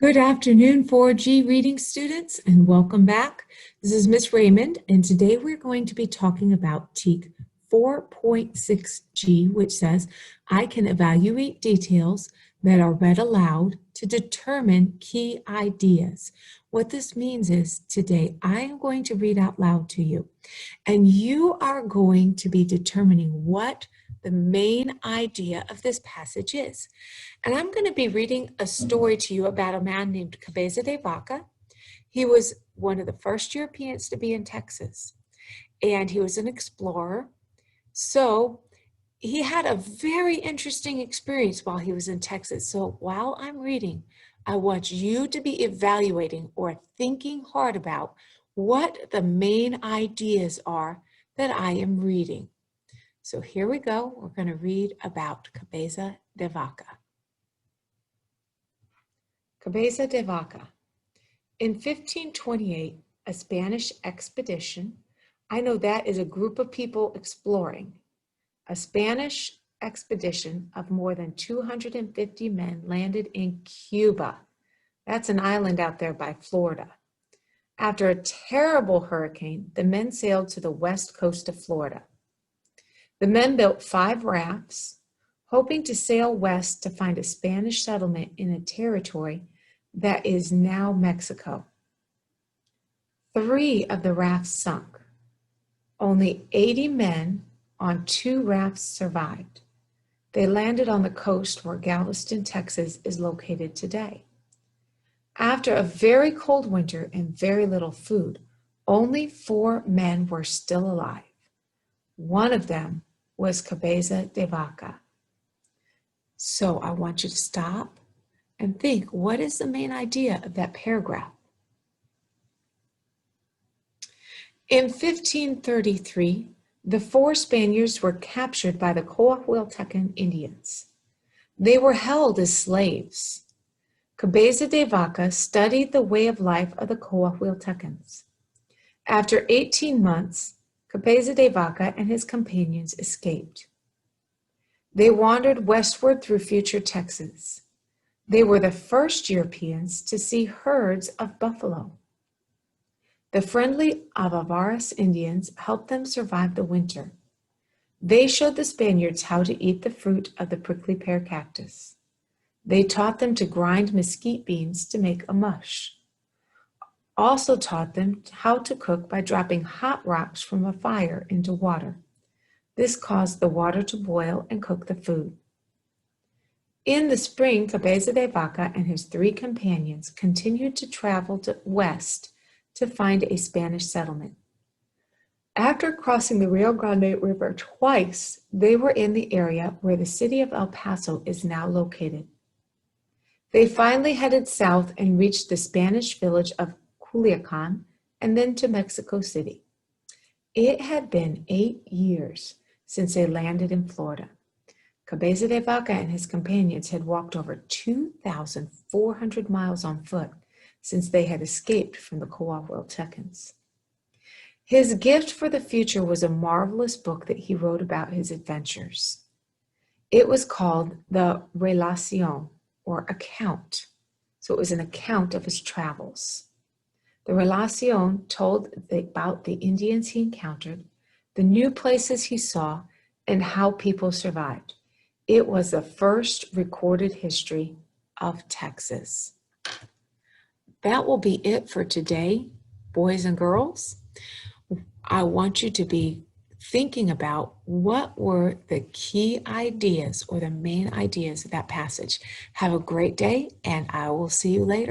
Good afternoon, 4G reading students, and welcome back. This is Miss Raymond, and today we're going to be talking about TEK 4.6G, which says, I can evaluate details that are read aloud to determine key ideas. What this means is today I am going to read out loud to you, and you are going to be determining what the main idea of this passage is. And I'm going to be reading a story to you about a man named Cabeza de Vaca. He was one of the first Europeans to be in Texas, and he was an explorer. So he had a very interesting experience while he was in Texas. So while I'm reading, I want you to be evaluating or thinking hard about what the main ideas are that I am reading. So here we go. We're going to read about Cabeza de Vaca. Cabeza de Vaca. In 1528, a Spanish expedition, I know that is a group of people exploring, a Spanish expedition of more than 250 men landed in Cuba. That's an island out there by Florida. After a terrible hurricane, the men sailed to the west coast of Florida. The men built 5 rafts, hoping to sail west to find a Spanish settlement in a territory that is now Mexico. 3 of the rafts sunk. Only 80 men on 2 rafts survived. They landed on the coast where Galveston, Texas is located today. After a very cold winter and very little food, only 4 men were still alive. One of them was Cabeza de Vaca. So I want you to stop and think, what is the main idea of that paragraph? In 1533, the 4 Spaniards were captured by the Coahuiltecan Indians. They were held as slaves. Cabeza de Vaca studied the way of life of the Coahuiltecans. After 18 months, Cabeza de Vaca and his companions escaped. They wandered westward through future Texas. They were the first Europeans to see herds of buffalo. The friendly Avavarus Indians helped them survive the winter. They showed the Spaniards how to eat the fruit of the prickly pear cactus. They taught them to grind mesquite beans to make a mush. Also taught them how to cook by dropping hot rocks from a fire into water. This caused the water to boil and cook the food. In the spring, Cabeza de Vaca and his 3 companions continued to travel west to find a Spanish settlement. After crossing the Rio Grande River twice, they were in the area where the city of El Paso is now located. They finally headed south and reached the Spanish village of Culiacan and then to Mexico City. It had been 8 years since they landed in Florida. Cabeza de Vaca and his companions had walked over 2,400 miles on foot since they had escaped from the Coahuiltecans. His gift for the future was a marvelous book that he wrote about his adventures. It was called the Relación, or account. So it was an account of his travels. The Relación told about the Indians he encountered, the new places he saw, and how people survived. It was the first recorded history of Texas. That will be it for today, boys and girls. I want you to be thinking about what were the key ideas or the main ideas of that passage. Have a great day, and I will see you later.